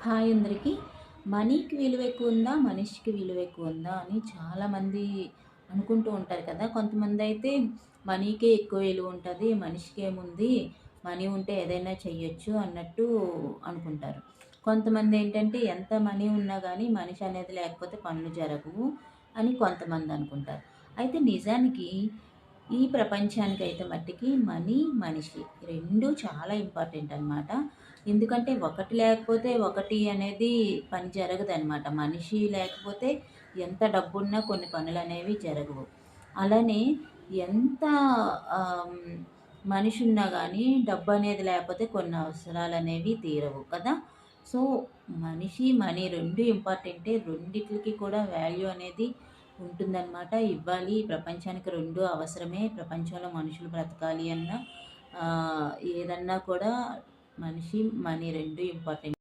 Hi అందరికీ. మనీకి విలువ ఎక్కువ ఉందా? మనిషికి విలువ ఎక్కువ ఉందా? అని చాలామంది అనుకుంటూ ఉంటారు కదా! కొంతమంది అయితే మనీకే ఎక్కువ విలువ ఉంటుంది. మనిషికేముంది, మనీ ఉంటే ఏదైనా చెయ్యొచ్చు అన్నట్టు అనుకుంటారు. కొంతమంది ఏంటంటే ఎంత మనీ ఉన్నా కానీ మనిషి అనేది లేకపోతే పనులు జరగవు అని కొంతమంది అనుకుంటారు. అయితే నిజానికి ఈ ప్రపంచానికైతే మట్టికి మనీ, మనిషి 2 చాలా ఇంపార్టెంట్ అనమాట. ఎందుకంటే ఒకటి లేకపోతే ఒకటి అనేది పని జరగదనమాట. మనిషి లేకపోతే ఎంత డబ్బున్నా కొన్ని పనులనేవి జరగవు. అలానే ఎంత ఆహ్, మనిషి ఉన్నా గానీ డబ్బనేది లేకపోతే కొన్ని అవసరాలనేవి తీరవు కదా! సో, మనిషి, మనీ 2 ఇంపార్టెంటే. రెండిట్లికి కూడా వాల్యూ అనేది ఉంటుందన్నమాట. ఇవ్వాలి. ఈ ప్రపంచానికి 2 అవసరమే. ప్రపంచంలో మనుషులు బ్రతకాలి అన్నా ఏదన్నా కూడా మనిషి, మనీ 2 ఇంపార్టెంట్.